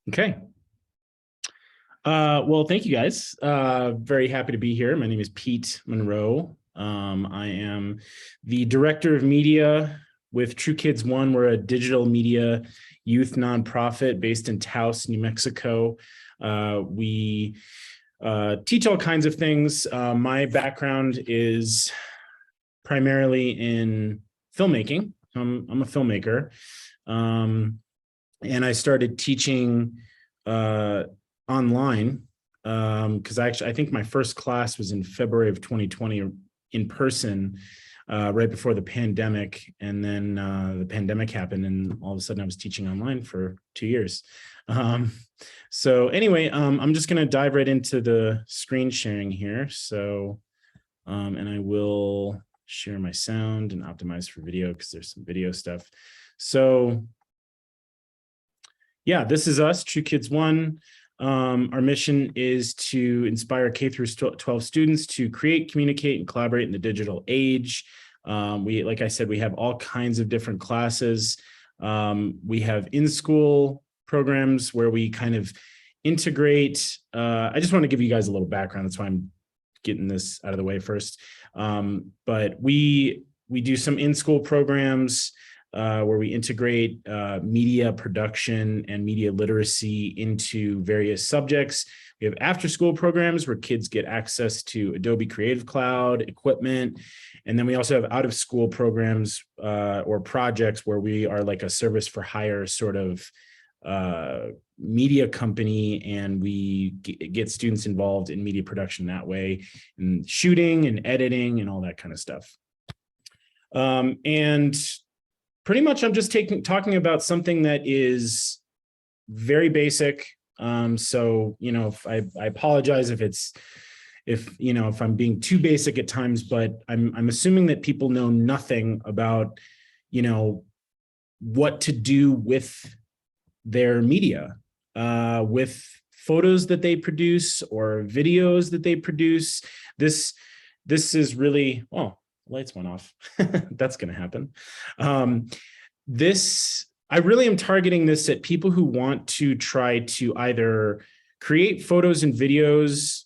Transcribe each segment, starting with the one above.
Okay. Well, thank you guys. Very happy to be here. My name is Pete Monroe. I am the director of media with True Kids One. We're a digital media youth nonprofit based in Taos, New Mexico. We teach all kinds of things. My background is primarily in filmmaking. I'm a filmmaker. And I started teaching online because I think my first class was in February of 2020 in person, right before the pandemic. And then the pandemic happened, and all of a sudden I was teaching online for 2 years. So anyway, I'm just going to dive right into the screen sharing here. So, and I will share my sound and optimize for video because there's some video stuff. So yeah, this is us, True Kids One. Our mission is to inspire K through 12 students to create, communicate, and collaborate in the digital age. Like I said, we have all kinds of different classes. We have in-school programs where we kind of integrate. I just want to give you guys a little background. That's why I'm getting this out of the way first. But we do some in-school programs where we integrate media production and media literacy into various subjects. We have after-school programs where kids get access to Adobe Creative Cloud equipment. And then we also have out-of-school programs or projects where we are like a service for hire sort of media company, and we get students involved in media production that way, and shooting and editing and all that kind of stuff. And pretty much I'm just talking about something that is very basic. So, I apologize if I'm being too basic at times, but I'm assuming that people know nothing about, what to do with their media, with photos that they produce or videos that they produce. This is really, lights went off. That's going to happen. I really am targeting this at people who want to try to either create photos and videos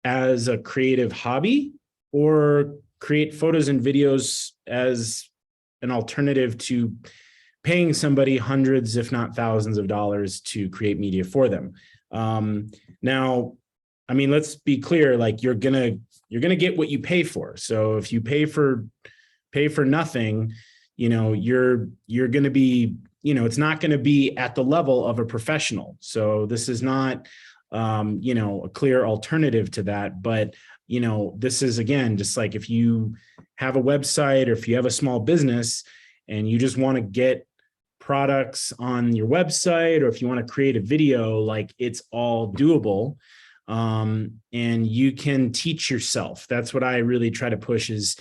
as a creative hobby or create photos and videos as an alternative to paying somebody hundreds, if not thousands of dollars to create media for them. Now, I mean, let's be clear, like you're gonna get what you pay for. So if you pay for nothing, you're gonna be, it's not gonna be at the level of a professional. So this is not, a clear alternative to that. But, this is, again, just like if you have a website or if you have a small business and you just want to get products on your website, or if you want to create a video, like it's all doable. And you can teach yourself. That's what I really try to push, is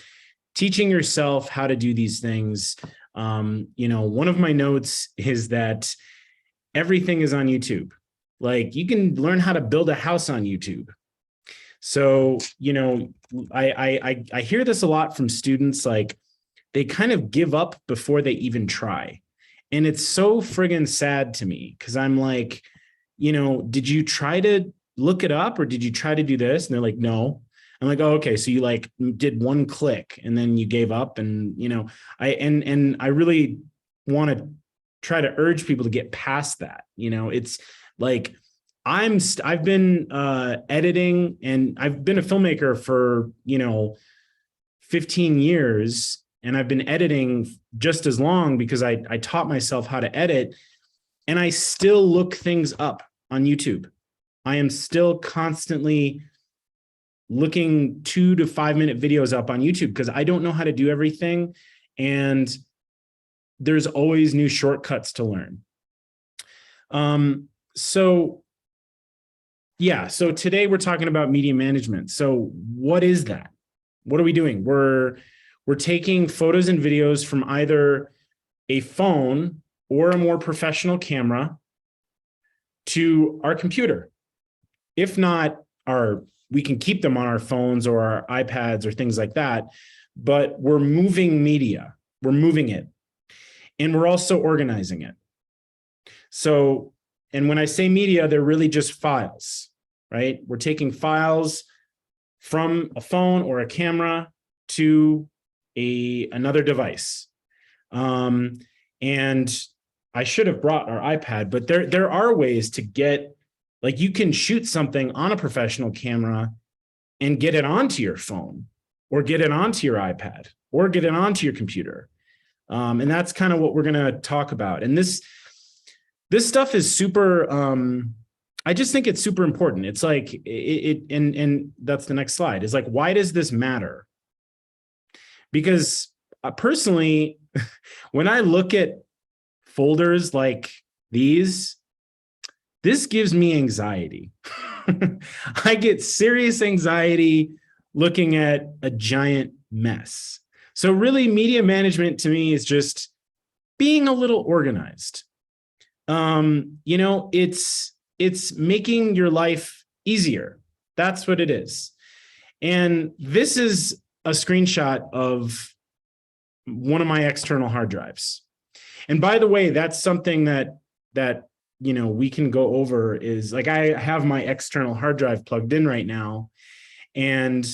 teaching yourself how to do these things. One of my notes is that everything is on YouTube. Like you can learn how to build a house on YouTube. So, I hear this a lot from students, like they kind of give up before they even try. And it's so friggin' sad to me, because I'm like, did you try to look it up, or did you try to do this? And they're like, no. I'm like, oh, okay. So you like did one click and then you gave up. And, I really want to try to urge people to get past that. It's like, I've been editing, and I've been a filmmaker for, 15 years, and I've been editing just as long because I taught myself how to edit, and I still look things up on YouTube. I am still constantly looking 2 to 5 minute videos up on YouTube because I don't know how to do everything. And there's always new shortcuts to learn. So today we're talking about media management. So what is that? What are we doing? We're taking photos and videos from either a phone or a more professional camera to our computer. If not, we can keep them on our phones or our iPads or things like that, but we're moving media, we're moving it, and we're also organizing it. So and when I say media, they're really just files, right? We're taking files from a phone or a camera to another device. And I should have brought our iPad, but there are ways to get, like, you can shoot something on a professional camera and get it onto your phone or get it onto your iPad or get it onto your computer. And that's kind of what we're going to talk about. And this stuff is super, I just think it's super important. It's like, and that's the next slide, is like, why does this matter? Because personally, when I look at folders like this gives me anxiety. I get serious anxiety looking at a giant mess. So really, media management to me is just being a little organized. You know, it's making your life easier. That's what it is. And this is a screenshot of one of my external hard drives. And by the way, that's something that you know, we can go over, is like, I have my external hard drive plugged in right now. And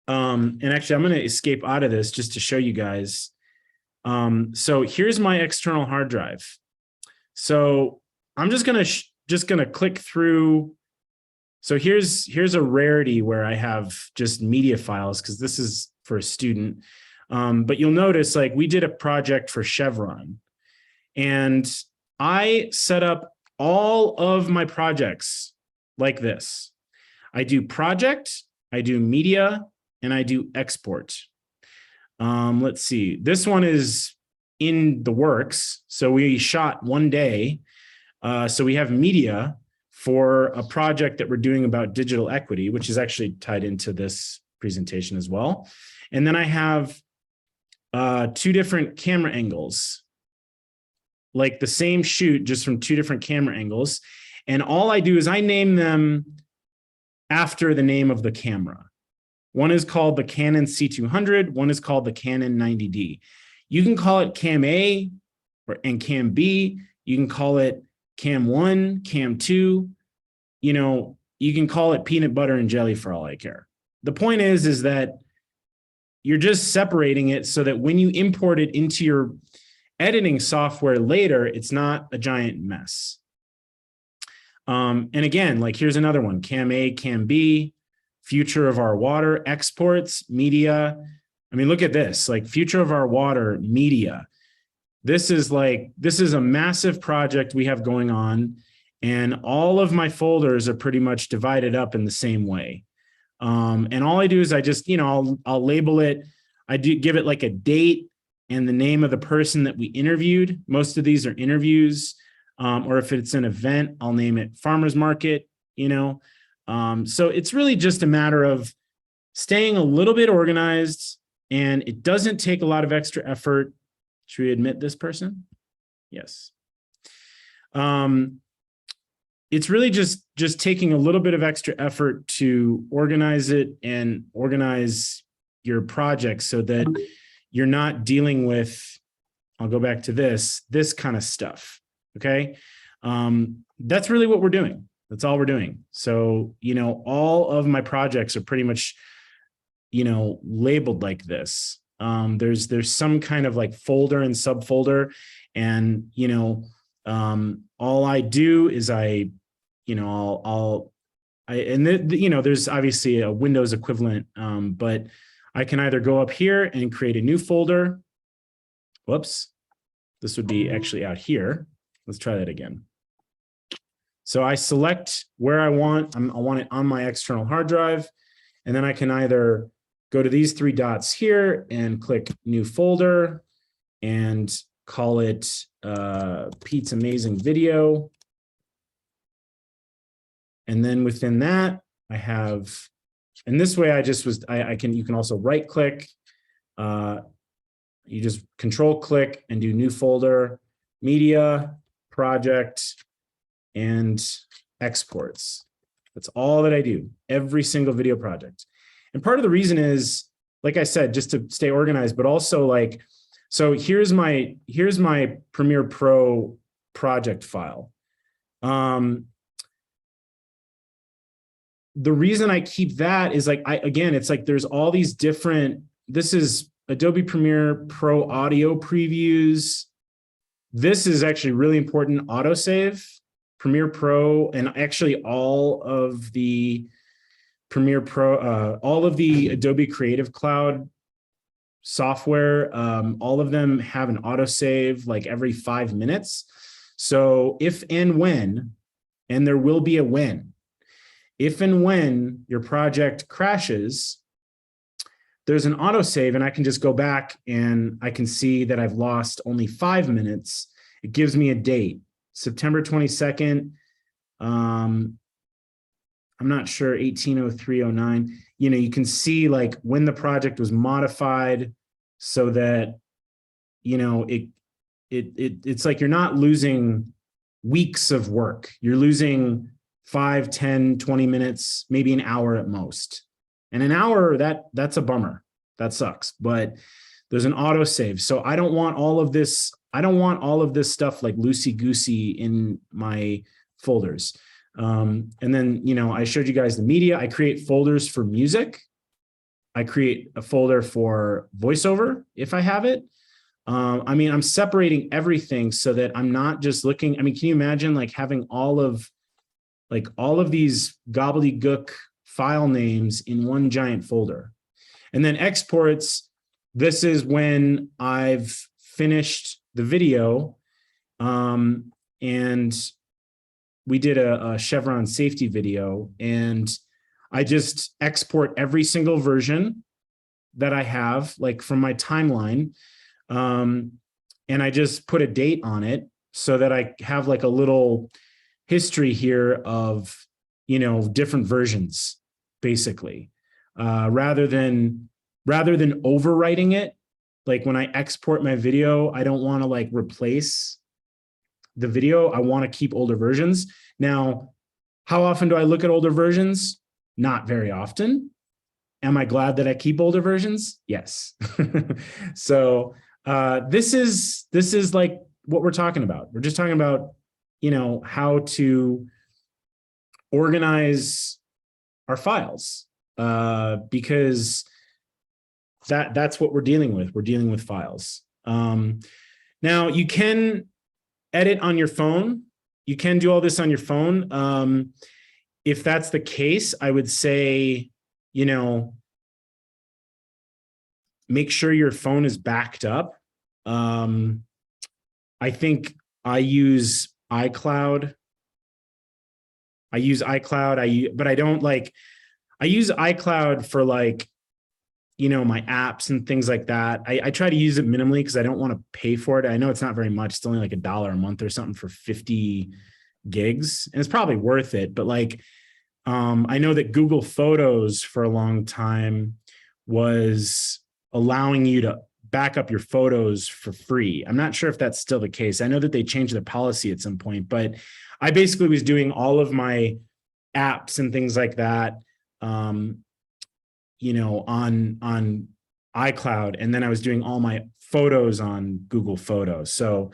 actually I'm going to escape out of this just to show you guys. So here's my external hard drive. So I'm just going to click through. So here's a rarity where I have just media files, because this is for a student. But you'll notice, like, we did a project for Chevron, and I set up all of my projects like this. I do project, I do media, and I do export. Let's see. This one is in the works. So we shot one day. So we have media for a project that we're doing about digital equity, which is actually tied into this presentation as well. And then I have 2 different camera angles, like the same shoot, just from 2 different camera angles. And all I do is I name them after the name of the camera. One is called the Canon C200. One is called the Canon 90D. You can call it Cam A and Cam B. You can call it Cam 1, Cam 2. You know, you can call it peanut butter and jelly for all I care. The point is that you're just separating it so that when you import it into your editing software later, it's not a giant mess. And again, like, here's another one: Cam A, Cam B, future of our water, exports, media. I mean, look at this, like, future of our water, media. This is a massive project we have going on, and all of my folders are pretty much divided up in the same way. And all I do is I just, you know, I'll label it. I do give it like a date and the name of the person that we interviewed. Most of these are interviews. Or if it's an event, I'll name it Farmers Market, you know. So it's really just a matter of staying a little bit organized, and it doesn't take a lot of extra effort. Should we admit this person? Yes. It's really just taking a little bit of extra effort to organize it and organize your project so that you're not dealing with, I'll go back to this kind of stuff. Okay. That's really what we're doing. That's all we're doing. So, you know, all of my projects are pretty much, you know, labeled like this. There's some kind of like folder and subfolder, and, you know, all I do is you know, you know, there's obviously a Windows equivalent, but I can either go up here and create a new folder. Whoops. This would be actually out here. Let's try that again. So I select where I want it on my external hard drive. And then I can either go to these 3 dots here and click new folder and call it Pete's Amazing Video. And then within that, I have, and this way you can also right click. You just control click and do new folder, media, project, and exports. That's all that I do, every single video project. And part of the reason is, like I said, just to stay organized, but also like, so here's my Premiere Pro project file. Um, the reason I keep that is like, again, it's like there's all these different, this is Adobe Premiere Pro audio previews. This is actually really important, autosave, Premiere Pro, and actually all of the Premiere Pro, all of the Adobe Creative Cloud software, all of them have an autosave like every 5 minutes. So if and when, and there will be a when, if and when your project crashes, there's an autosave and I can just go back and I can see that I've lost only 5 minutes. It gives me a date, September 22nd. I'm not sure, 180309. You know, you can see like when the project was modified so that, you know, it's like you're not losing weeks of work. You're losing 5, 10, 20 minutes, maybe an hour at most. And an hour, that's a bummer. That sucks. But there's an autosave. So I don't want all of this. I don't want all of this stuff like loosey-goosey in my folders. And then, you know, I showed you guys the media. I create folders for music. I create a folder for voiceover if I have it. I mean, I'm separating everything so that I'm not just looking. I mean, can you imagine like having all of these gobbledygook file names in one giant folder? And then exports, this is when I've finished the video. And we did a Chevron safety video, and I just export every single version that I have, like from my timeline. And I just put a date on it so that I have like a little history here of, you know, different versions, basically, rather than overwriting it. Like when I export my video, I don't want to like replace the video. I want to keep older versions. Now, how often do I look at older versions? Not very often. Am I glad that I keep older versions? Yes. So this is like what we're talking about. We're just talking about, you know, how to organize our files, because that's what we're dealing with. We're dealing with files. Now you can edit on your phone. You can do all this on your phone. If that's the case, I would say, you know, make sure your phone is backed up. I think I use iCloud. But I don't like, I use iCloud for like, you know, my apps and things like that. I try to use it minimally because I don't want to pay for it. I know it's not very much. It's only like $1 a month or something for 50 gigs. And it's probably worth it. But like, I know that Google Photos for a long time was allowing you to back up your photos for free. I'm not sure if that's still the case. I know that they changed their policy at some point, but I basically was doing all of my apps and things like that, you know, on iCloud, and then I was doing all my photos on Google Photos. So,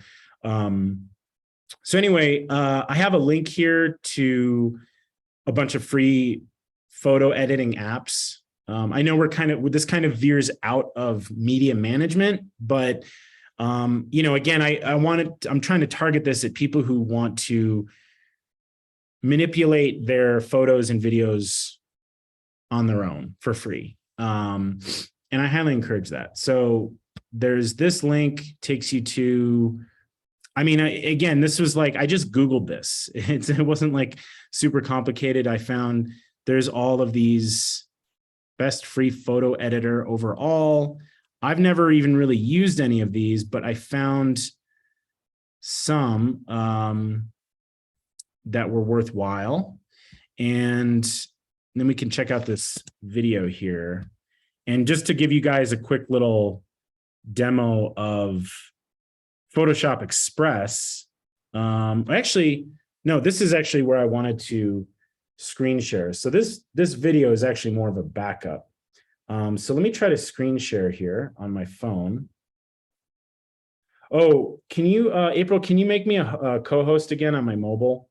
anyway, I have a link here to a bunch of free photo editing apps. I know this kind of veers out of media management, but you know, again, I'm trying to target this at people who want to manipulate their photos and videos on their own for free. And I highly encourage that. So there's this link, takes you to, I mean, again, this was like, I just Googled this. It wasn't like super complicated. I found there's all of these best free photo editor overall. I've never even really used any of these, but I found some that were worthwhile. And then we can check out this video here. And just to give you guys a quick little demo of Photoshop Express. Actually, no, this is actually where I wanted to screen share. So this video is actually more of a backup. So let me try to screen share here on my phone. Oh, can you, April, can you make me a co-host again on my mobile?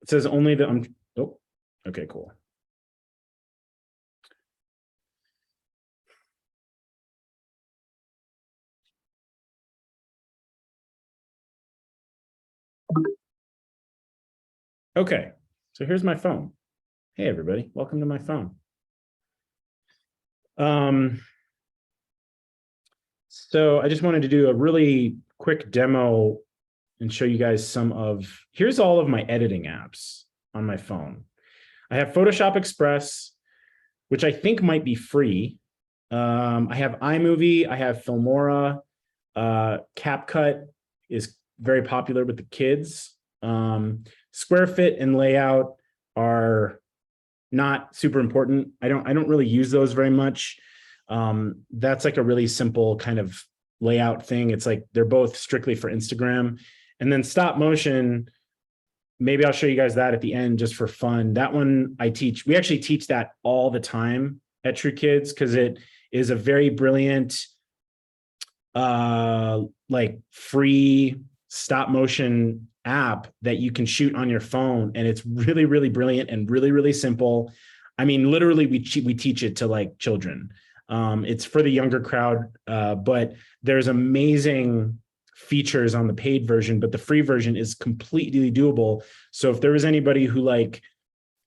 It says only the, oh, okay, cool. Okay, so here's my phone. Hey, everybody, welcome to my phone. So I just wanted to do a really quick demo and show you guys here's all of my editing apps on my phone. I have Photoshop Express, which I think might be free. I have iMovie, I have Filmora, CapCut is very popular with the kids. Square Fit and Layout are not super important. I don't really use those very much. That's like a really simple kind of layout thing. It's like they're both strictly for Instagram. And then stop motion, maybe I'll show you guys that at the end just for fun. That one I teach. We actually teach that all the time at True Kids because it is a very brilliant, like free stop motion app that you can shoot on your phone. And it's really, really brilliant and really, really simple. I mean, literally we teach it to like children. It's for the younger crowd, but there's amazing features on the paid version, but the free version is completely doable. So if there was anybody who like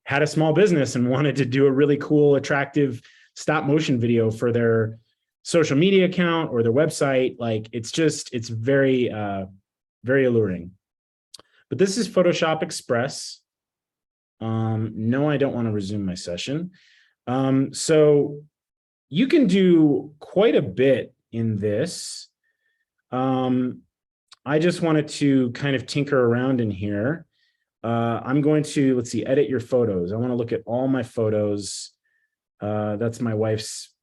had a small business and wanted to do a really cool, attractive stop motion video for their social media account or their website, like it's very, very alluring. But this is Photoshop Express. No, I don't want to resume my session. So you can do quite a bit in this. I just wanted to kind of tinker around in here. I'm going to, let's see, edit your photos. I want to look at all my photos. That's my wife's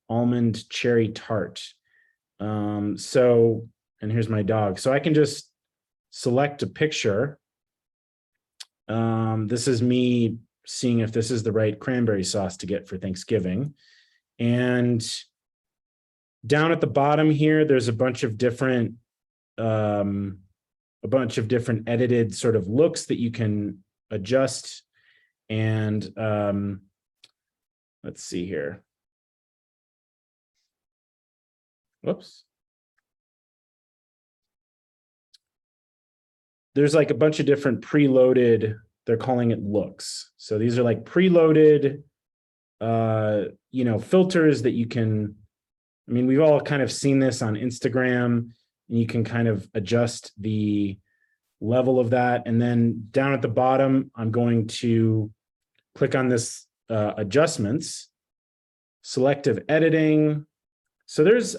almond cherry tart. And here's my dog. So I can just select a picture. This is me seeing if this is the right cranberry sauce to get for Thanksgiving. And down at the bottom here, there's a bunch of different edited sort of looks that you can adjust. And let's see here. Whoops. There's like a bunch of different preloaded, they're calling it looks. So these are like preloaded, filters that you can, I mean, we've all kind of seen this on Instagram, and you can kind of adjust the level of that. And then down at the bottom, I'm going to click on this adjustments, selective editing. So this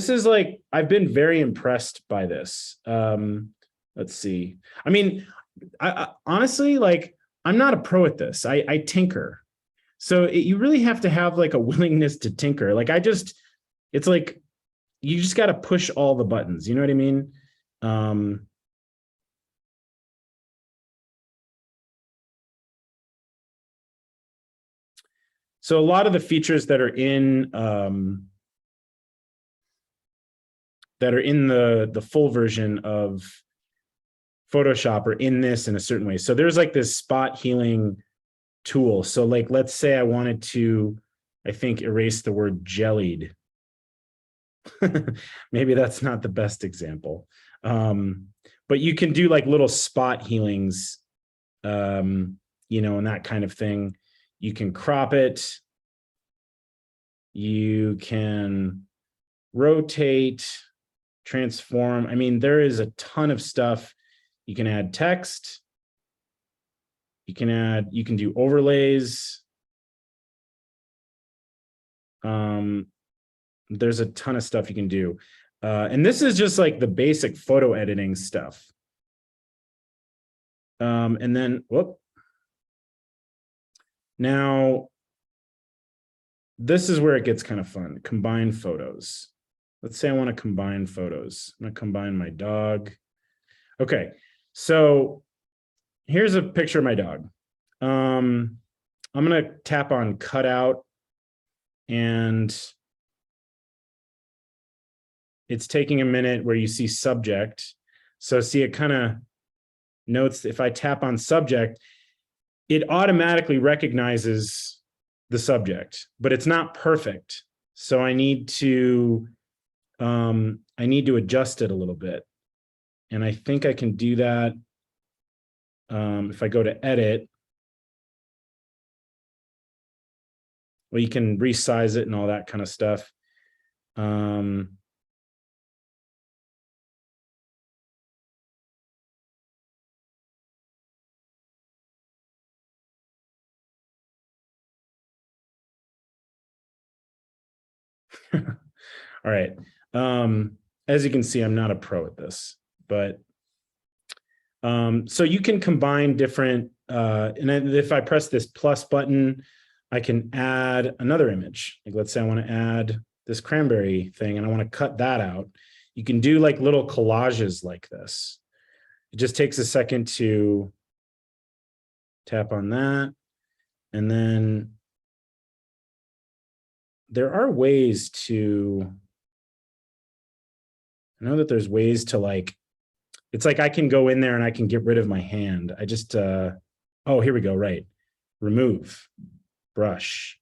is like, I've been very impressed by this. Let's see. I mean, I honestly, like, I'm not a pro at this. I tinker. So you really have to have like a willingness to tinker. Like it's like, you just got to push all the buttons. You know what I mean? So a lot of the features that are in the full version of Photoshop are in this in a certain way. So there's like this spot healing tool. So like, let's say I wanted to, I think, erase the word jellied. Maybe that's not the best example. But you can do like little spot healings, and that kind of thing. You can crop it. You can rotate, transform. I mean, there is a ton of stuff. You can add text. You can do overlays. There's a ton of stuff you can do. And this is just like the basic photo editing stuff. And then, now, this is where it gets kind of fun. Combine photos. Let's say I want to combine photos. I'm going to combine my dog. Okay, so here's a picture of my dog. I'm going to tap on cutout, and it's taking a minute where you see subject. So see, it kind of notes if I tap on subject, it automatically recognizes the subject, but it's not perfect. So I need to adjust it a little bit. And I think I can do that if I go to edit. Well, you can resize it and all that kind of stuff. All right. As you can see, I'm not a pro at this, but so you can combine different, and if I press this plus button, I can add another image. Like let's say I want to add this cranberry thing and I want to cut that out. You can do like little collages like this. It just takes a second to tap on that. And then there are ways to, I know that there's ways to like, it's like I can go in there and I can get rid of my hand. I just, oh, here we go, right. Remove, brush.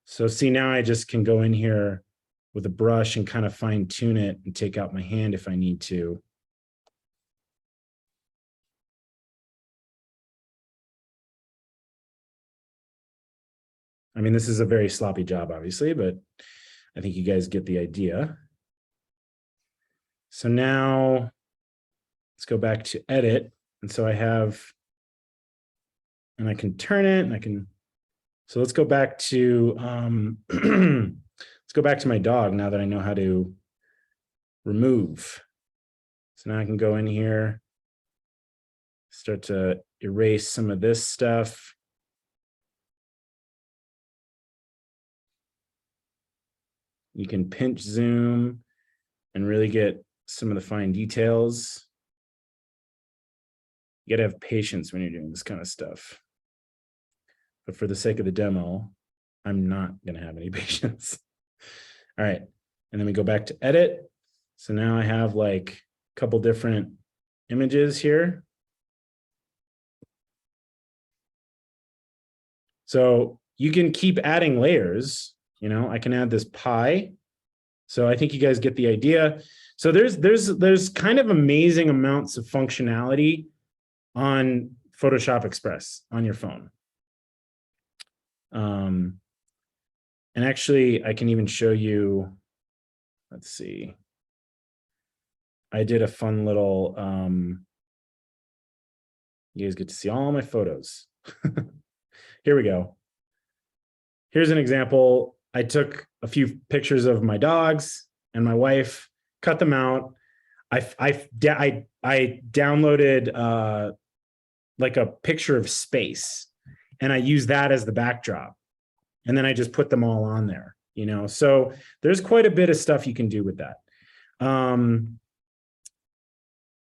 So see, now I just can go in here with a brush and kind of fine tune it and take out my hand if I need to. I mean, this is a very sloppy job, obviously, but I think you guys get the idea. So now let's go back to edit. And so I have, and I can turn it and I can, so let's go back to, let's go back to my dog now that I know how to remove. So now I can go in here, start to erase some of this stuff. You can pinch zoom and really get some of the fine details. You got to have patience when you're doing this kind of stuff. But for the sake of the demo, I'm not going to have any patience. All right. And then we go back to edit. So now I have like a couple different images here. So you can keep adding layers. You know, I can add this pie. So I think you guys get the idea. So there's kind of amazing amounts of functionality on Photoshop Express on your phone. And actually, I can even show you, let's see. I did a fun little, you guys get to see all my photos. Here we go. Here's an example. I took a few pictures of my dogs and my wife, cut them out. I downloaded like a picture of space and I used that as the backdrop. And then I just put them all on there, you know? So there's quite a bit of stuff you can do with that. All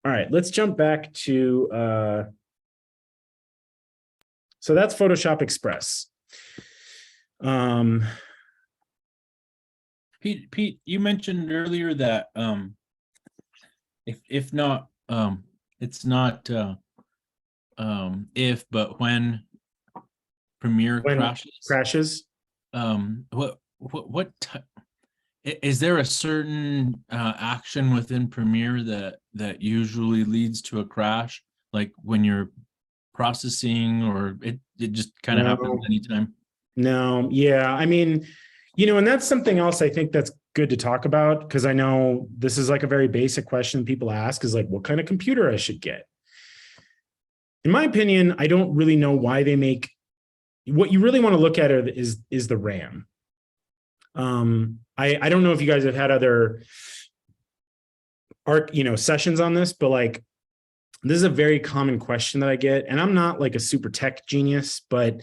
right, let's jump back to, so that's Photoshop Express. Pete, you mentioned earlier that if not it's not if but when Premiere crashes. What is there a certain action within Premiere that usually leads to a crash, like when you're processing, or it just kind of happens anytime? No, yeah, I mean, you know, and that's something else I think that's good to talk about, because I know this is like a very basic question people ask is like, what kind of computer I should get? In my opinion, I don't really know why they make, what you really want to look at is the RAM. I don't know if you guys have had other sessions on this, but like, this is a very common question that I get, and I'm not like a super tech genius, but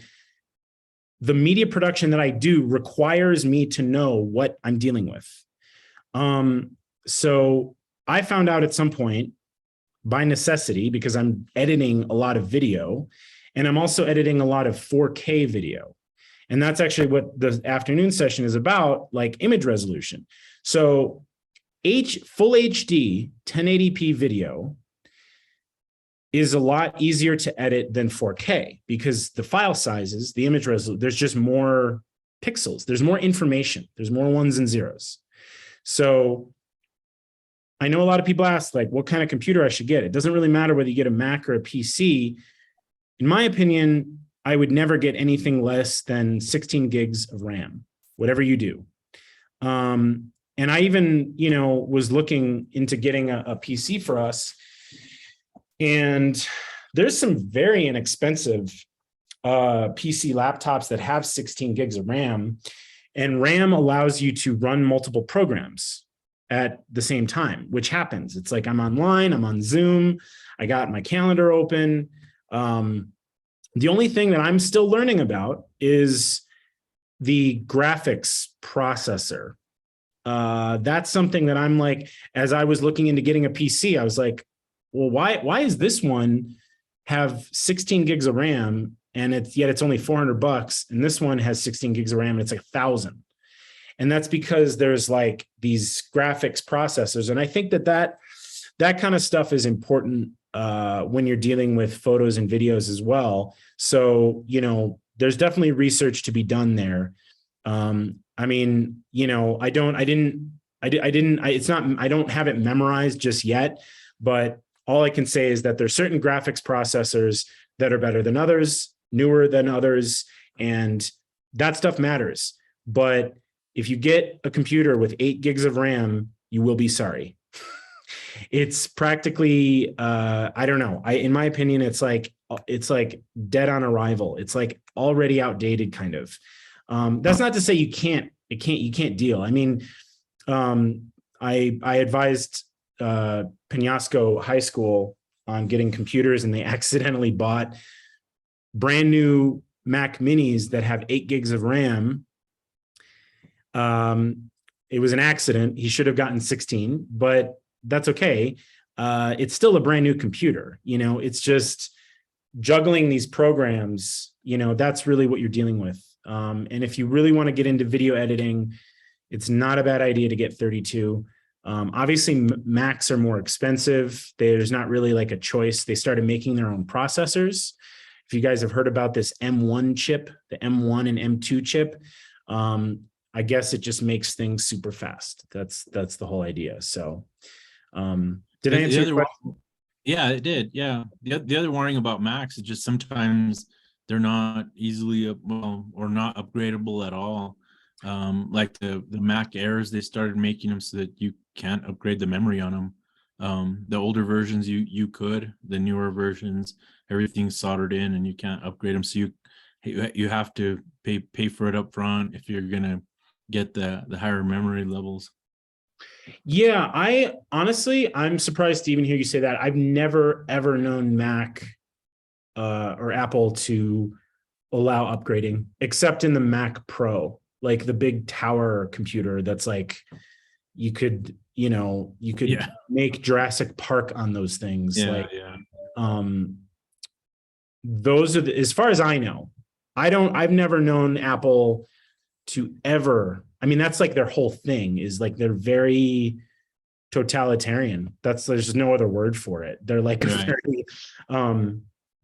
the media production that I do requires me to know what I'm dealing with. So I found out at some point by necessity, because I'm editing a lot of video and I'm also editing a lot of 4K video. And that's actually what the afternoon session is about, like image resolution. So full HD 1080p video is a lot easier to edit than 4K because the file sizes, the image resolution, there's just more pixels. There's more information. There's more ones and zeros. So I know a lot of people ask like what kind of computer I should get. It doesn't really matter whether you get a Mac or a PC. In my opinion, I would never get anything less than 16 gigs of RAM, whatever you do. And I even, was looking into getting a PC for us. And there's some very inexpensive PC laptops that have 16 gigs of RAM, and RAM allows you to run multiple programs at the same time, which happens. It's like I'm online, I'm on Zoom, I got my calendar open. The only thing that I'm still learning about is the graphics processor. That's something that I'm like, as I was looking into getting a PC, I was like, well, why is this one have 16 gigs of RAM and it's only $400, and this one has 16 gigs of RAM and it's like 1,000. And that's because there's like these graphics processors. And I think that kind of stuff is important when you're dealing with photos and videos as well. So, there's definitely research to be done there. I mean, I don't have it memorized just yet, but all I can say is that there's certain graphics processors that are better than others, newer than others, and that stuff matters. But if you get a computer with 8 gigs of RAM, you will be sorry. It's practically, I don't know. In my opinion, it's like dead on arrival. It's like already outdated kind of. That's not to say you can't deal. I mean, I advised Penasco High School on getting computers, and they accidentally bought brand new Mac Minis that have 8 gigs of RAM. It was an accident. He should have gotten 16, but that's okay. It's still a brand new computer. It's just juggling these programs. That's really what you're dealing with. And if you really want to get into video editing, it's not a bad idea to get 32. Obviously, Macs are more expensive. There's not really like a choice. They started making their own processors. If you guys have heard about this M1 chip, the M1 and M2 chip, I guess it just makes things super fast. That's the whole idea. So did I answer your question? Yeah, it did. Yeah. The other warning about Macs is just sometimes they're not easily or not upgradable at all. Like the Mac Airs, they started making them so that you can't upgrade the memory on them. The older versions you could, the newer versions, everything's soldered in and you can't upgrade them. So you have to pay for it up front if you're gonna get the higher memory levels. Yeah, I'm surprised to even hear you say that. I've never ever known Mac or Apple to allow upgrading, except in the Mac Pro, like the big tower computer that's like you could make Jurassic Park on those things. Those are as far as I know. I've never known Apple to ever, I mean, that's like their whole thing is like they're very totalitarian. There's no other word for it. They're like very,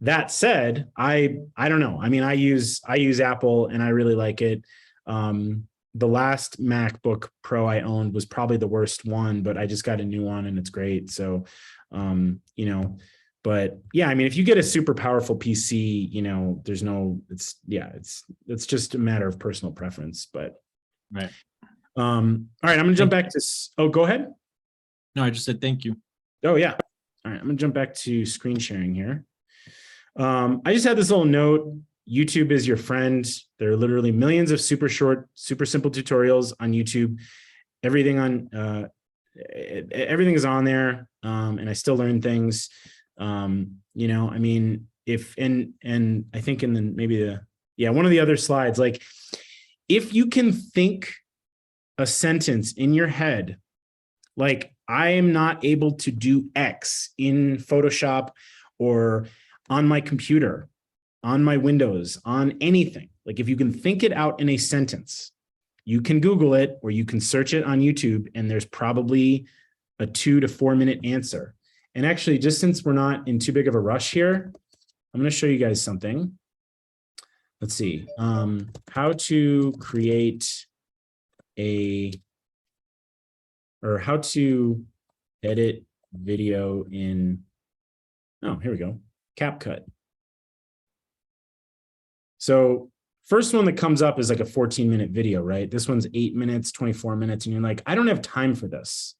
that said, I don't know. I mean, I use Apple and I really like it. The last MacBook Pro I owned was probably the worst one, but I just got a new one and it's great. So, but yeah, I mean, if you get a super powerful PC, it's just a matter of personal preference, but. Right. All right. I'm going to jump back to, go ahead. No, I just said, thank you. Oh yeah. All right. I'm going to jump back to screen sharing here. I just had this little note. YouTube is your friend. There are literally millions of super short, super simple tutorials on YouTube. Everything is on there. And I still learn things. I mean, and I think one of the other slides, like if you can think a sentence in your head, like I am not able to do X in Photoshop or on my computer, on my Windows, on anything. Like if you can think it out in a sentence, you can Google it or you can search it on YouTube and there's probably a 2 to 4 minute answer. And actually, just since we're not in too big of a rush here, I'm going to show you guys something. Let's see, how to create how to edit video in, oh, here we go, CapCut. So first one that comes up is like a 14-minute video, right? This one's 8 minutes, 24 minutes, and you're like, I don't have time for this.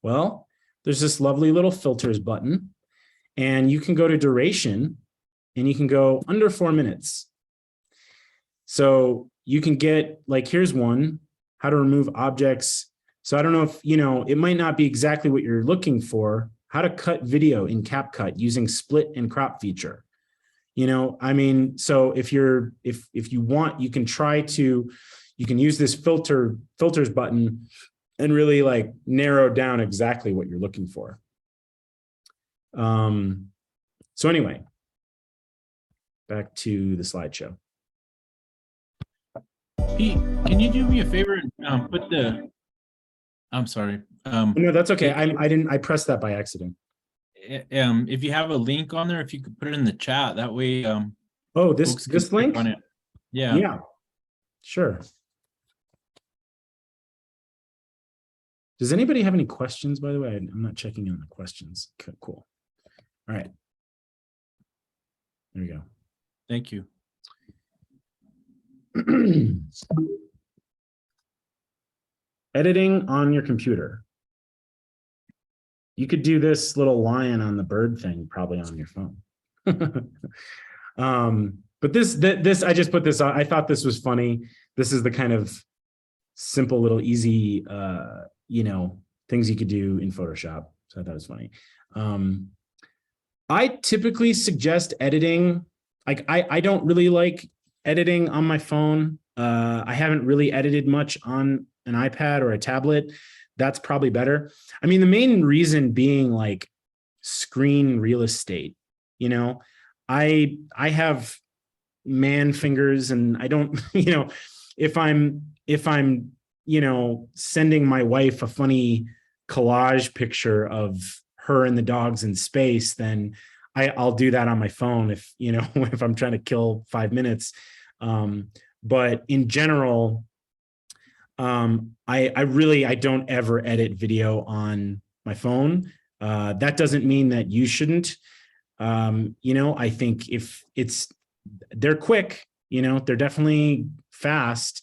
Well, there's this lovely little filters button, and you can go to duration, and you can go under 4 minutes. So you can get, like, here's one, how to remove objects. So I don't know if, it might not be exactly what you're looking for. How to cut video in CapCut using split and crop feature. So if you want, you can use this filters button and really like narrow down exactly what you're looking for. So anyway, back to the slideshow. Pete, can you do me a favor and put I'm sorry. No, that's okay. I pressed that by accident. If you have a link on there, if you could put it in the chat, that way. Oh, this link? On it. Yeah. Yeah, sure. Does anybody have any questions, by the way? I'm not checking in the questions. Okay, cool. All right. There we go. Thank you. Editing on your computer. You could do this little lion on the bird thing probably on your phone. But this, I just put this on. I thought this was funny. This is the kind of simple little easy, things you could do in Photoshop. So I thought it was funny. I typically suggest editing. Like I don't really like editing on my phone. I haven't really edited much on an iPad or a tablet. That's probably better. I mean, the main reason being like screen real estate. I have man fingers, and I don't, if I'm sending my wife a funny collage picture of her and the dogs in space, then I'll do that on my phone if, if I'm trying to kill 5 minutes. But in general, I don't ever edit video on my phone. That doesn't mean that you shouldn't. I think if they're quick, they're definitely fast.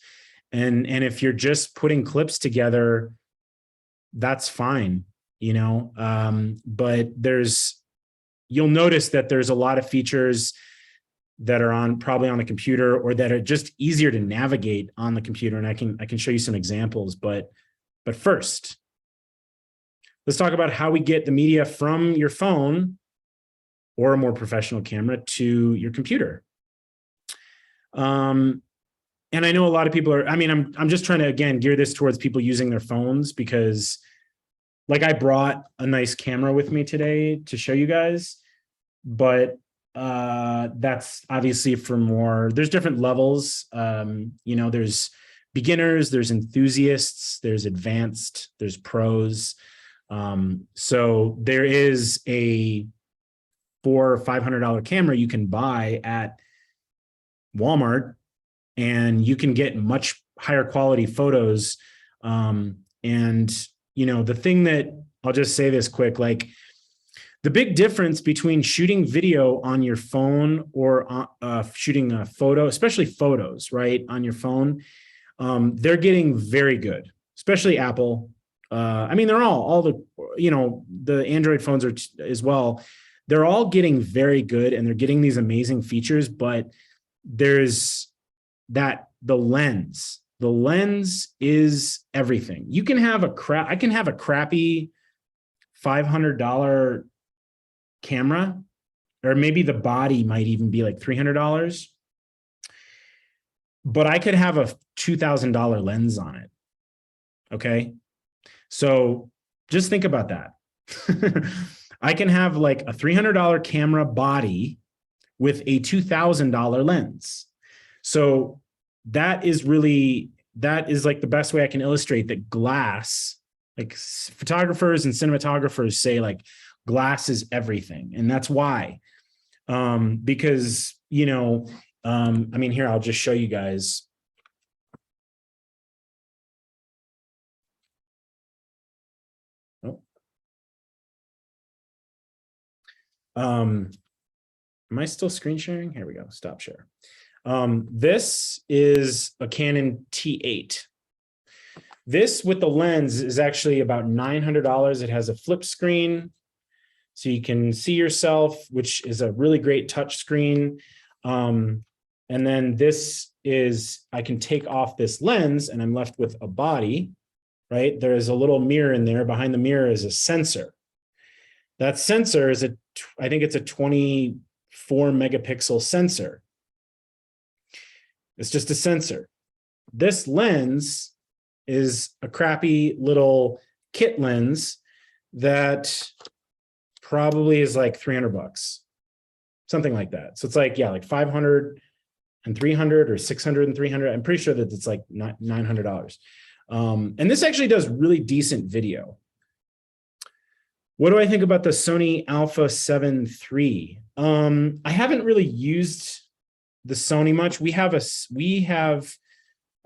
And if you're just putting clips together, that's fine, but you'll notice that there's a lot of features that are probably on the computer, or that are just easier to navigate on the computer. And I can show you some examples, but first, let's talk about how we get the media from your phone or a more professional camera to your computer. And I know a lot of people I'm just trying to, again, gear this towards people using their phones, because like I brought a nice camera with me today to show you guys, but that's obviously for there's different levels. There's beginners, there's enthusiasts, there's advanced, there's pros. So there is a $400 or $500 camera you can buy at Walmart, and you can get much higher quality photos. The thing that, I'll just say this quick, like the big difference between shooting video on your phone or shooting a photo, especially photos, right, on your phone, they're getting very good, especially Apple. They're all the Android phones are as well. They're all getting very good, and they're getting these amazing features, but there's the lens is everything. You can have I can have a crappy $500 camera, or maybe the body might even be like $300, but I could have a $2,000 lens on it. Okay. So just think about that. I can have like a $300 camera body with a $2,000 lens. So that is like the best way I can illustrate that glass, like photographers and cinematographers say, like glass is everything. And that's why, because, you know, I mean, here, I'll just show you guys. Oh. Am I still screen sharing? Here we go. Stop share. This is a Canon T8. This with the lens is actually about $900. It has a flip screen, so you can see yourself, which is a really great touch screen. And then this is, I can take off this lens and I'm left with a body, right? There is a little mirror in there. Behind the mirror is a sensor. That sensor is I think it's a 24 megapixel sensor. It's just a sensor. This lens is a crappy little kit lens that probably is like 300 bucks, something like that. So it's like, yeah, like 500 and 300 or 600 and 300. I'm pretty sure that it's like $900. And this actually does really decent video. What do I think about the Sony Alpha 7 III? I haven't really used the Sony much. We have a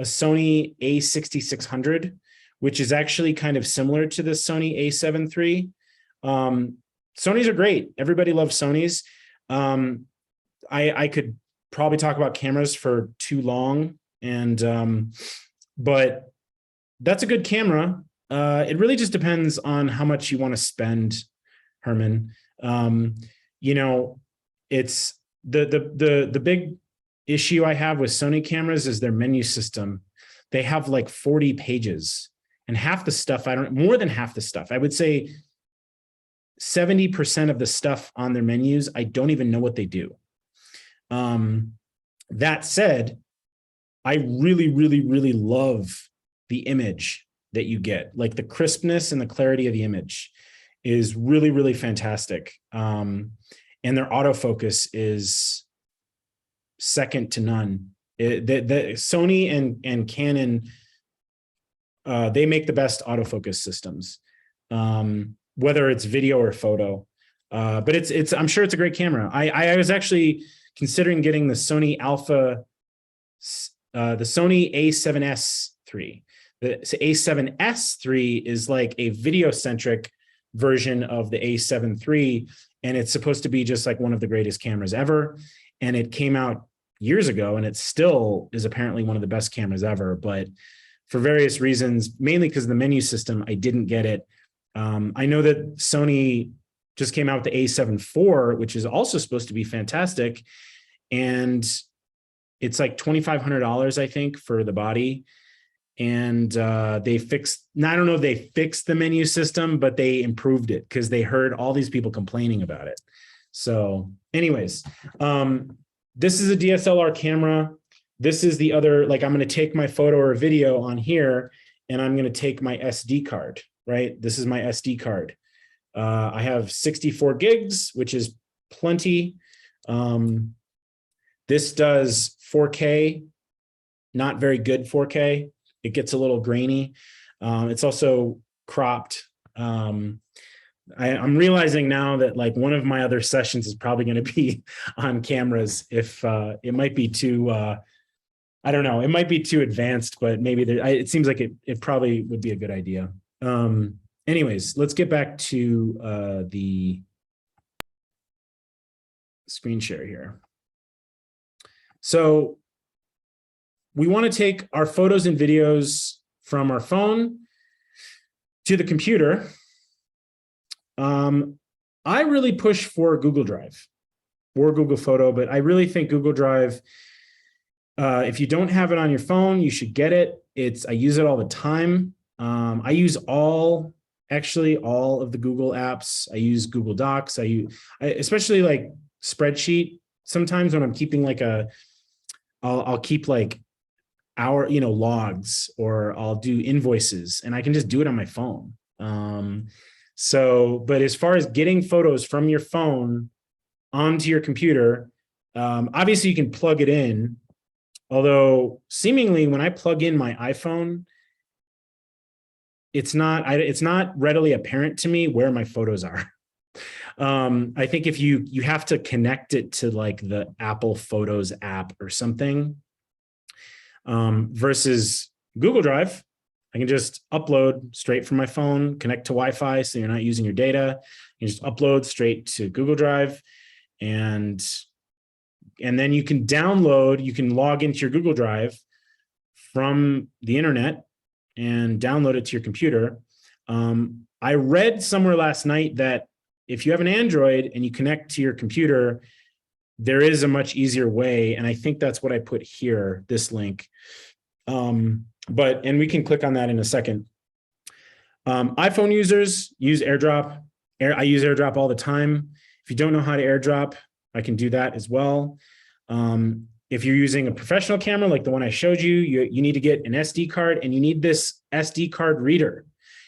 Sony A6600, which is actually kind of similar to the Sony A7 III. Sonys are great. Everybody loves Sonys. I could probably talk about cameras for too long, and but that's a good camera. It really just depends on how much you want to spend, Herman. You know, it's the big issue I have with Sony cameras is their menu system. They have like 40 pages, and half the stuff, more than half the stuff, I would say 70% of the stuff on their menus, I don't even know what they do. That said, I really, really, really love the image that you get. Like the crispness and the clarity of the image is really, really fantastic. And their autofocus is second to none. The Sony and Canon, they make the best autofocus systems, whether it's video or photo. But I'm sure it's a great camera. I was actually considering getting the Sony Alpha, the Sony A7S III. The A7S III is like a video-centric version of the A7 III, and it's supposed to be just like one of the greatest cameras ever. And it came out years ago, and it still is apparently one of the best cameras ever. But for various reasons, mainly because of the menu system, I didn't get it. I know that Sony just came out with the A7 IV, which is also supposed to be fantastic. And it's like $2,500, I think, for the body. And they fixed, I don't know if they fixed the menu system, but they improved it because they heard all these people complaining about it. So anyways, this is a DSLR camera. This is the other, like I'm going to take my photo or video on here, and I'm going to take my SD card, right? This is my SD card. I have 64 gigs, which is plenty. This does 4K, not very good 4K. It gets a little grainy. It's also cropped. I'm realizing now that like one of my other sessions is probably going to be on cameras. If it might be too, I don't know, it might be too advanced, but maybe it seems like it probably would be a good idea. Anyways, let's get back to the screen share here. So we want to take our photos and videos from our phone to the computer. I really push for Google Drive or Google Photo, but I really think Google Drive, if you don't have it on your phone, you should get it. I use it all the time. I use actually all of the Google apps. I use Google Docs. Especially like spreadsheet. Sometimes when I'm keeping like I'll keep like logs, or I'll do invoices, and I can just do it on my phone. But as far as getting photos from your phone onto your computer, obviously you can plug it in, although seemingly when I plug in my iPhone, it's not readily apparent to me where my photos are. I think if you have to connect it to like the Apple Photos app or something, versus Google Drive, I can just upload straight from my phone, connect to Wi-Fi, so you're not using your data. You just upload straight to Google Drive, and then you can download. You can log into your Google Drive from the internet and download it to your computer. I read somewhere last night that if you have an Android and you connect to your computer, there is a much easier way. And I think that's what I put here, this link. And we can click on that in a second. iPhone users use AirDrop. I use AirDrop all the time. If you don't know how to AirDrop, I can do that as well. If you're using a professional camera like the one I showed you, you need to get an SD card, and you need this SD card reader.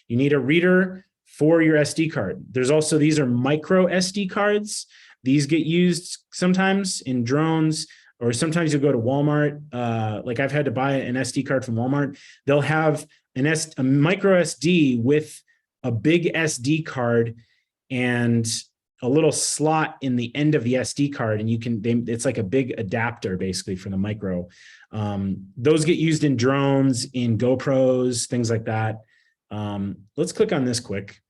You need a reader for your SD card. There's also, these are micro SD cards. These get used sometimes in drones, or sometimes you'll go to Walmart. Like I've had to buy an SD card from Walmart. They'll have a micro SD with a big SD card and a little slot in the end of the SD card, and it's like a big adapter basically for the micro. Those get used in drones, in GoPros, things like that. Let's click on this quick.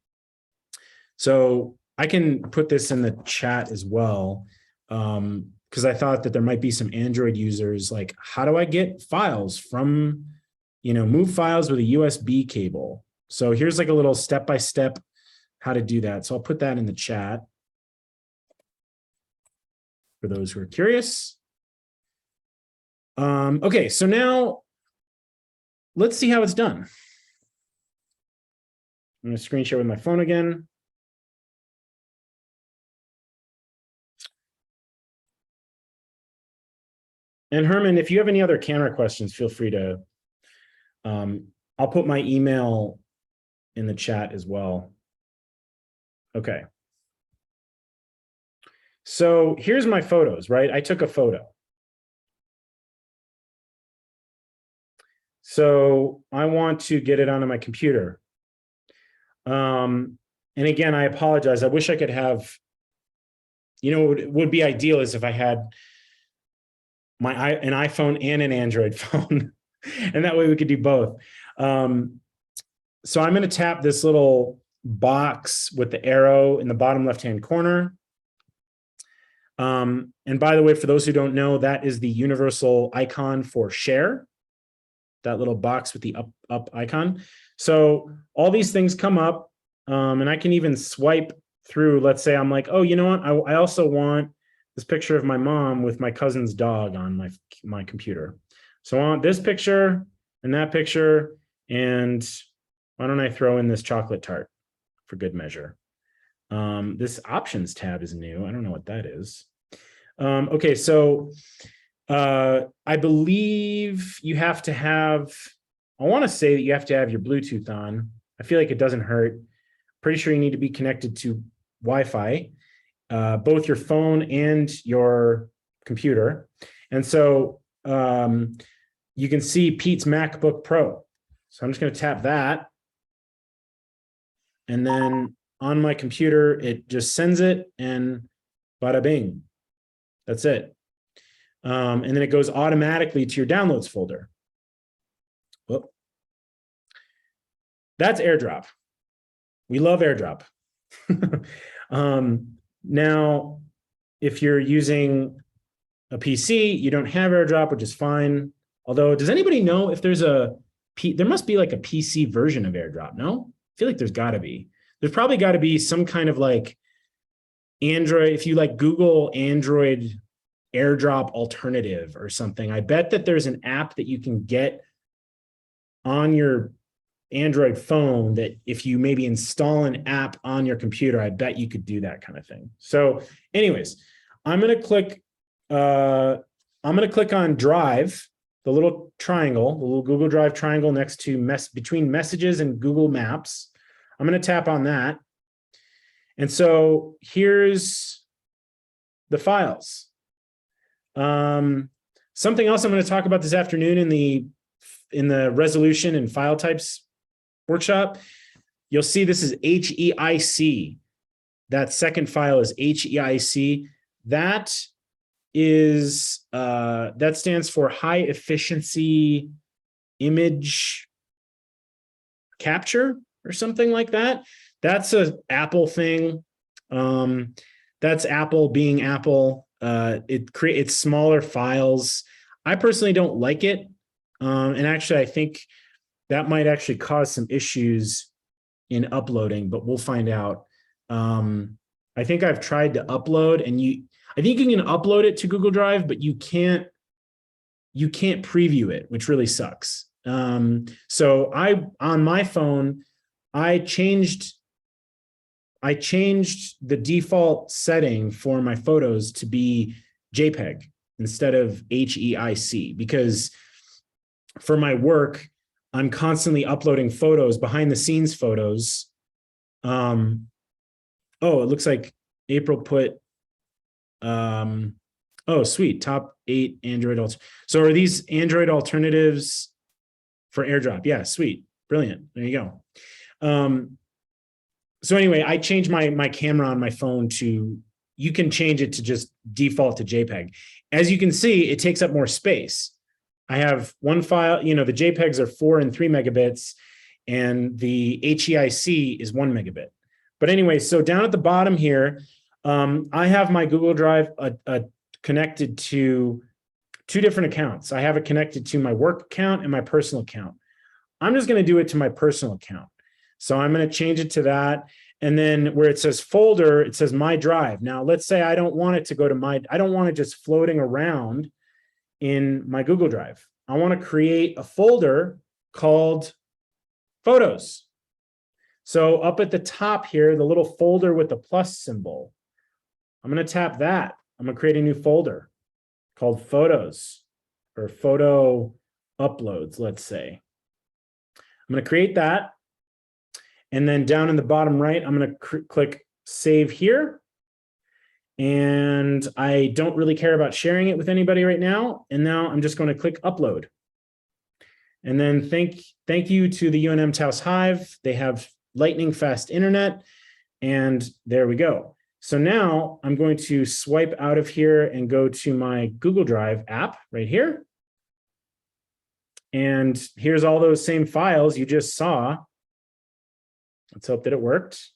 So I can put this in the chat as well, because I thought that there might be some Android users like, how do I get files from, move files with a USB cable? So here's like a little step-by-step how to do that. So I'll put that in the chat for those who are curious. Okay, so now let's see how it's done. I'm going to screen share with my phone again. And Herman, if you have any other camera questions, feel free to, I'll put my email in the chat as well. Okay. So here's my photos, right? I took a photo. So I want to get it onto my computer. And again, I apologize. I wish I could have, what would be ideal is if I had an iPhone and an Android phone, and that way we could do both. So I'm going to tap this little box with the arrow in the bottom left-hand corner. And by the way, for those who don't know, that is the universal icon for share, that little box with the up icon. So all these things come up, and I can even swipe through. Let's say I'm like, oh, you know what? I also want this picture of my mom with my cousin's dog on my computer. So I want this picture and that picture, and why don't I throw in this chocolate tart for good measure? This options tab is new. I don't know what that is. Okay, so I believe you have to have, I want to say that you have to have your Bluetooth on. I feel like it doesn't hurt. Pretty sure you need to be connected to Wi-Fi, both your phone and your computer. And so you can see Pete's MacBook Pro. So I'm just going to tap that. And then on my computer, it just sends it, and bada bing. That's it. And then it goes automatically to your downloads folder. Whoop. That's AirDrop. We love AirDrop. Now, if you're using a PC, you don't have AirDrop, which is fine. Although, does anybody know if there's there must be like a PC version of AirDrop, no? I feel like there's got to be. There's probably got to be some kind of like Android, if you like Google Android AirDrop alternative or something. I bet that there's an app that you can get on your Android phone that if you maybe install an app on your computer, I bet you could do that kind of thing. So anyways, I'm going to click on Drive, the little triangle, the little Google Drive triangle next to between Messages and Google Maps. I'm going to tap on that. And so here's the files. Something else I'm going to talk about this afternoon in the resolution and file types workshop, you'll see this is HEIC. that second file is HEIC. That is that stands for high efficiency image capture or something like that. That's a Apple thing. That's Apple being Apple. It creates smaller files. I personally don't like it. And actually, I think that might actually cause some issues in uploading, but we'll find out. I think I've tried to upload, and I think you can upload it to Google Drive, but you can't preview it, which really sucks. So on my phone, I changed the default setting for my photos to be JPEG instead of HEIC, because for my work, I'm constantly uploading photos, behind the scenes photos. Oh, it looks like April put, oh, sweet, top 8 Android alternatives. So are these Android alternatives for AirDrop? Yeah, sweet, brilliant. There you go. So anyway, I changed my camera on my phone to, you can change it to just default to JPEG. As you can see, it takes up more space. I have one file, the JPEGs are 4 and 3 megabits, and the HEIC is 1 megabit. But anyway, so down at the bottom here, I have my Google Drive connected to 2 different accounts. I have it connected to my work account and my personal account. I'm just going to do it to my personal account. So I'm going to change it to that. And then where it says folder, it says my drive. Now, let's say I don't want it to go to I don't want it just floating around in my Google Drive. I want to create a folder called photos. So up at the top here, the little folder with the plus symbol, I'm going to tap that. I'm going to create a new folder called photos, or photo uploads, let's say. I'm going to create that. And then down in the bottom right, I'm going to click save here. And I don't really care about sharing it with anybody right now. And now I'm just going to click upload. And then thank you to the UNM Taos Hive. They have lightning fast internet. And there we go. So now I'm going to swipe out of here and go to my Google Drive app right here. And here's all those same files you just saw. Let's hope that it worked.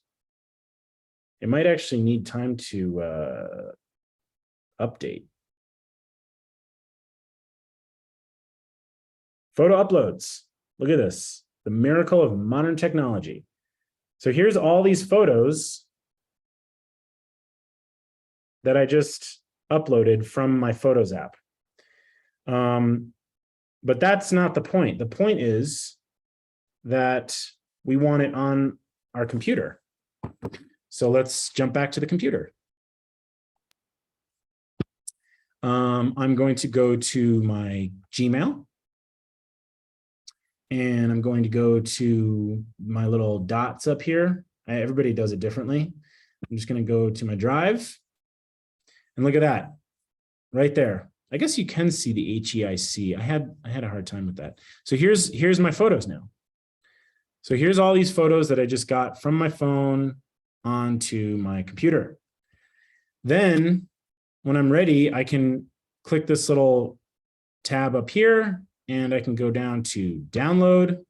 It might actually need time to update. Photo uploads. Look at this, the miracle of modern technology. So here's all these photos that I just uploaded from my Photos app. But that's not the point. The point is that we want it on our computer. So let's jump back to the computer. I'm going to go to my Gmail. And I'm going to go to my little dots up here. Everybody does it differently. I'm just going to go to my drive. And look at that, right there. I guess you can see the HEIC. I had a hard time with that. So here's my photos now. So here's all these photos that I just got from my phone onto my computer. Then when I'm ready, I can click this little tab up here, and I can go down to download.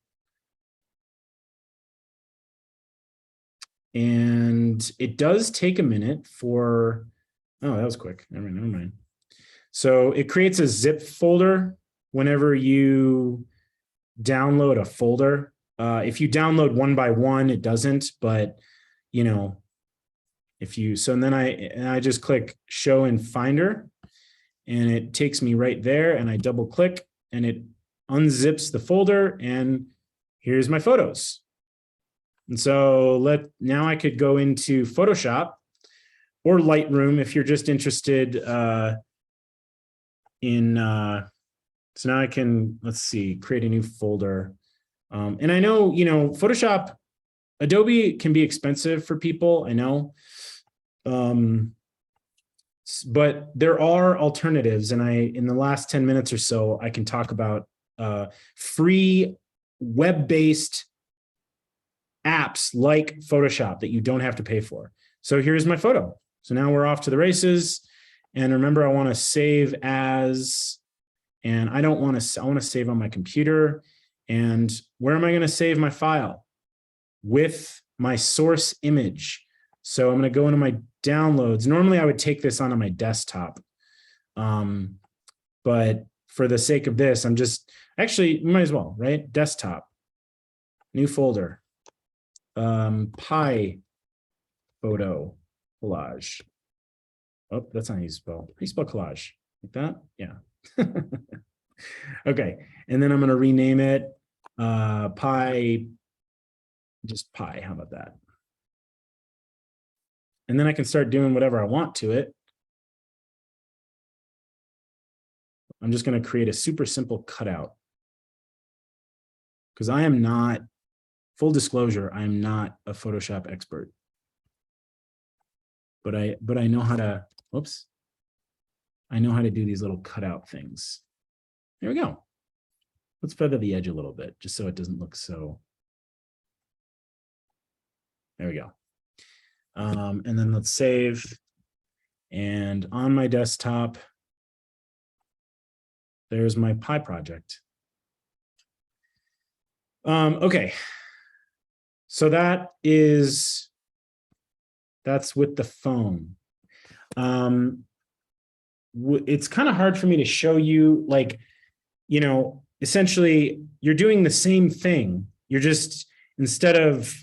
And it does take a minute for, oh, that was quick. Never mind. So it creates a zip folder whenever you download a folder. If you download one by one, it doesn't, but if you, so and then I just click show in Finder, and it takes me right there, and I double click, and it unzips the folder, and here's my photos. And so now I could go into Photoshop or Lightroom if you're just interested so now I can, let's see, create a new folder. And I know, Photoshop, Adobe can be expensive for people, I know. But there are alternatives, and in the last 10 minutes or so, I can talk about free web-based apps like Photoshop that you don't have to pay for. So here's my photo. So now we're off to the races. And remember, I want to save as, and I don't want to, I want to save on my computer. And where am I going to save my file? With my source image. So I'm going to go into my downloads. Normally I would take this onto my desktop. But for the sake of this, I'm just, actually, might as well, right? Desktop, new folder, Pi photo collage. Oh, that's not how you spell. How do you spell collage? Like that? Yeah. Okay. And then I'm going to rename it Pi, just Pi. How about that? And then I can start doing whatever I want to it. I'm just going to create a super simple cutout. Because I am not, full disclosure, I'm not a Photoshop expert. But I know how to, whoops. I know how to do these little cutout things. There we go. Let's feather the edge a little bit, just so it doesn't look so. There we go. And then let's save. And on my desktop, there's my Pi project. Okay. So that's with the phone. It's kind of hard for me to show you, like, essentially you're doing the same thing. You're just, instead of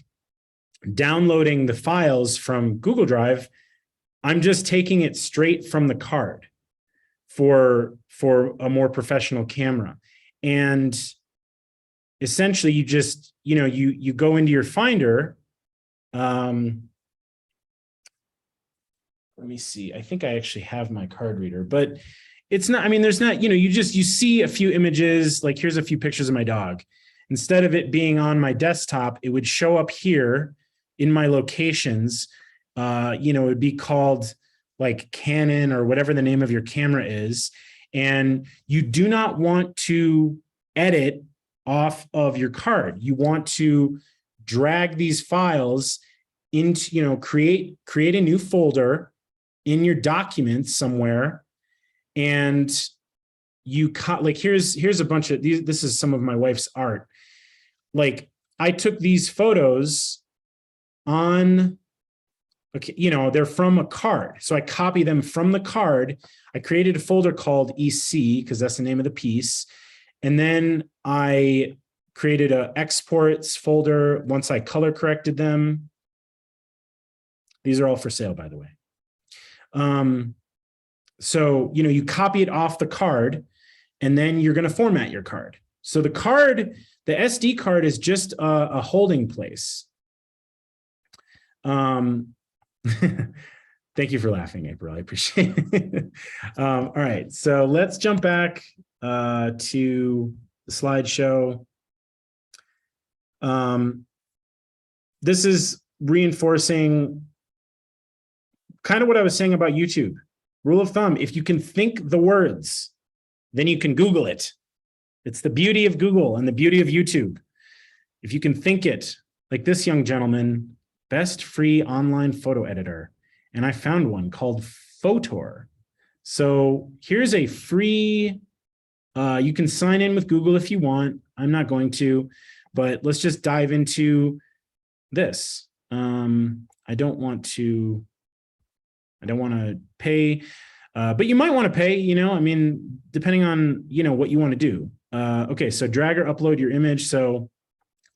downloading the files from Google Drive, I'm just taking it straight from the card for a more professional camera. And essentially you just, you go into your Finder. Let me see. I think I actually have my card reader, but it's not, there's not, you see a few images, like here's a few pictures of my dog. Instead of it being on my desktop, it would show up here in my locations. It would be called like Canon or whatever the name of your camera is. And you do not want to edit off of your card. You want to drag these files into, create a new folder in your documents somewhere. And you cut, like, here's a bunch of these. This is some of my wife's art. Like, I took these photos on, okay, they're from a card. So I copy them from the card. I created a folder called EC because that's the name of the piece. And then I created a exports folder once I color corrected them. These are all for sale, by the way. So, you copy it off the card and then you're going to format your card. So the card, the SD card is just a holding place. Thank you for laughing, April. I appreciate it. All right, so let's jump back to the slideshow. This is reinforcing kind of what I was saying about YouTube. Rule of thumb, if you can think the words, then you can Google it. It's the beauty of Google and the beauty of YouTube. If you can think it, like this young gentleman, best free online photo editor. And I found one called Photor. So here's a free, you can sign in with Google if you want. I'm not going to, but let's just dive into this. I don't want to pay, but you might want to pay, depending on, what you want to do. Okay, so drag or upload your image. So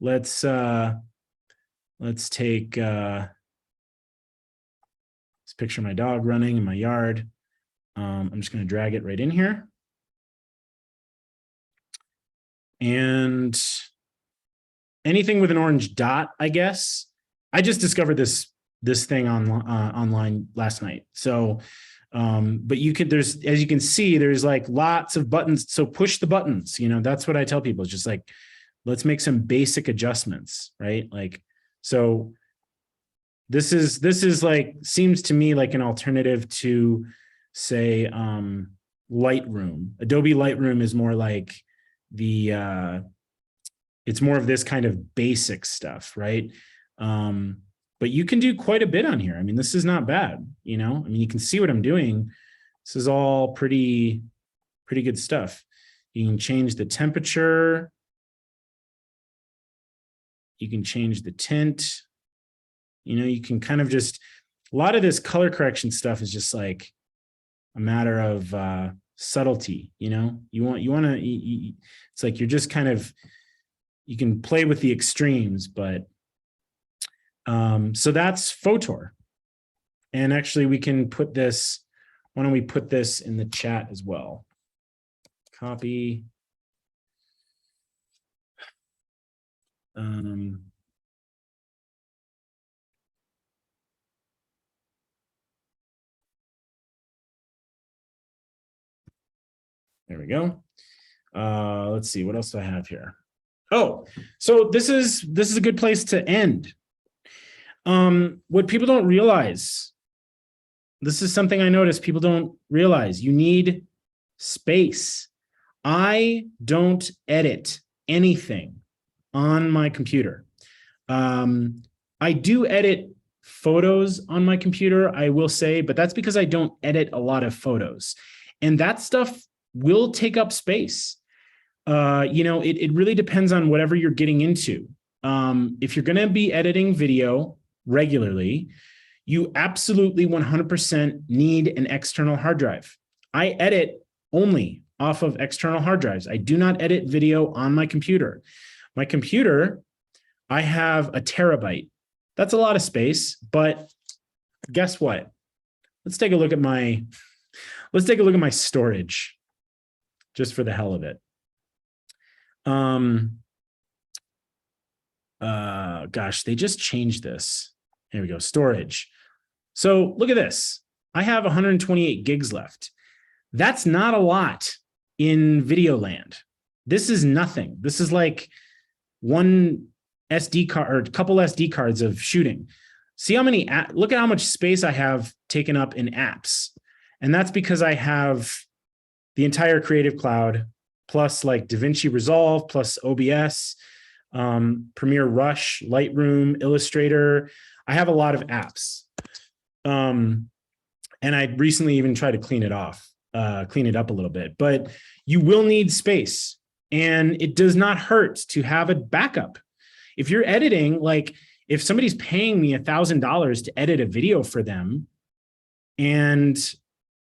let's take this picture of my dog running in my yard. I'm just going to drag it right in here. And anything with an orange dot, I guess. I just discovered this thing online last night. So, but there's, as you can see, there's like lots of buttons. So push the buttons, that's what I tell people. It's just like, let's make some basic adjustments, right? Like, so this is like, seems to me like an alternative to, say, Lightroom. Adobe Lightroom is more like it's more of this kind of basic stuff, right? but you can do quite a bit on here. I mean, this is not bad, you know, I mean, you can see what I'm doing. This is all pretty good stuff. You can change the temperature. You can change the tint. You know, you can kind of just, a lot of this color correction stuff is just like a matter of subtlety, you know, you want to, it's like, you're just kind of, you can play with the extremes, but so that's Photor. And actually we can put this, why don't we put this in the chat as well? Copy. There we go. Let's see, what else do I have here? Oh, so this is a good place to end. What people don't realize, this is something I noticed people don't realize, you need space. I don't edit anything on my computer. I do edit photos on my computer, I will say, but that's because I don't edit a lot of photos. And that stuff will take up space. You know, it really depends on whatever you're getting into. If you're going to be editing video regularly, you absolutely 100% need an external hard drive. I edit only off of external hard drives. I do not edit video on my computer. My computer, I have a terabyte. That's a lot of space, but guess what? Let's take a look at my storage, just for the hell of it. Gosh, they just changed this. Here we go, storage. So look at this. I have 128 gigs left. That's not a lot in video land. This is nothing. This is like one SD card or a couple SD cards of shooting. See how many, look at how much space I have taken up in apps. And that's because I have the entire Creative Cloud plus like DaVinci Resolve plus OBS, Premiere Rush, Lightroom, Illustrator. I have a lot of apps. And I recently even tried to clean it up a little bit, but you will need space, and it does not hurt to have a backup. If you're editing, like if somebody's paying me $1,000 to edit a video for them, and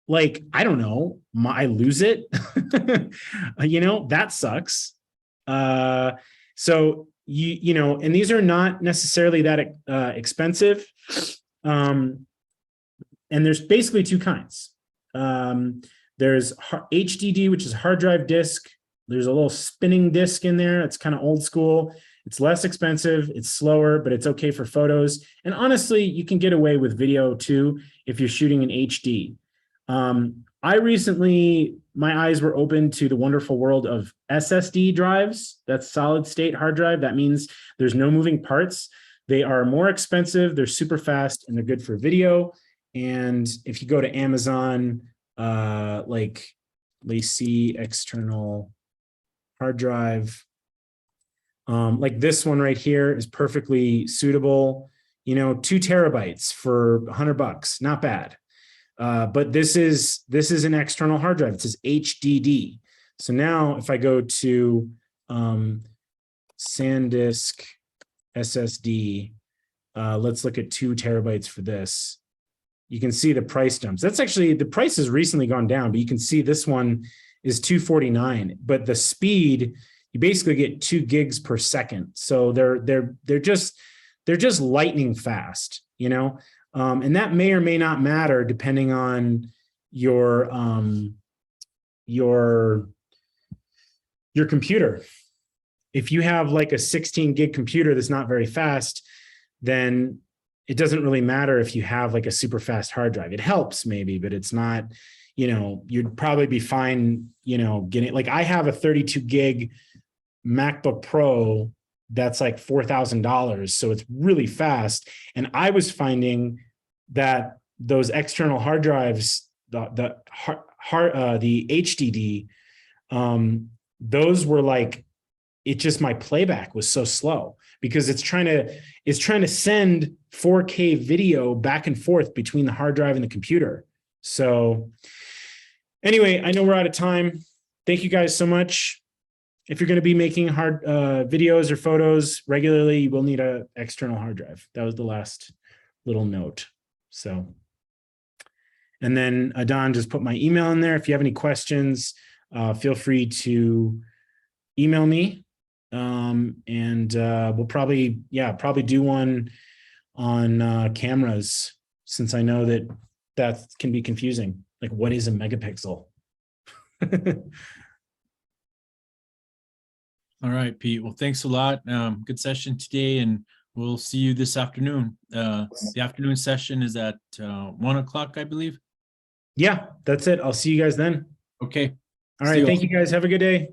like, I don't know, I lose it, you know, that sucks. So you know, and these are not necessarily that expensive. And there's basically two kinds. There's HDD, which is hard drive disk. There's a little spinning disk in there. It's kind of old school. It's less expensive. It's slower, but it's okay for photos. And honestly, you can get away with video too if you're shooting in HD. I recently, my eyes were open to the wonderful world of SSD drives. That's solid state hard drive. That means there's no moving parts. They are more expensive. They're super fast and they're good for video. And if you go to Amazon, like LaCie external hard drive, like this one right here is perfectly suitable. You know, 2 terabytes for $100, not bad. But this is an external hard drive. It says HDD. So now if I go to SanDisk SSD, let's look at 2 terabytes for this. You can see the price jumps. That's actually, the price has recently gone down, but you can see this one is $249. But the speed, you basically get 2 gigs per second. So they're just lightning fast, you know. And that may or may not matter depending on your computer. If you have like a 16 gig computer that's not very fast, then it doesn't really matter if you have like a super fast hard drive. It helps maybe, but it's not, you know, you'd probably be fine, you know, getting, like I have a 32 gig MacBook Pro that's like $4,000. So it's really fast. And I was finding that those external hard drives, the HDD, those were like, it just, my playback was so slow. because it's trying to send 4K video back and forth between the hard drive and the computer. So anyway, I know we're out of time. Thank you guys so much. If you're going to be making hard videos or photos regularly, you will need an external hard drive. That was the last little note. So, and then Adon just put my email in there. If you have any questions, feel free to email me. And we'll probably do one on cameras, since I know that can be confusing. Like, what is a megapixel? All right, Pete. Well, thanks a lot. Good session today, and we'll see you this afternoon. The afternoon session is at 1 o'clock, I believe. Yeah, that's it. I'll see you guys then. Okay. All right. Thank you guys. Have a good day.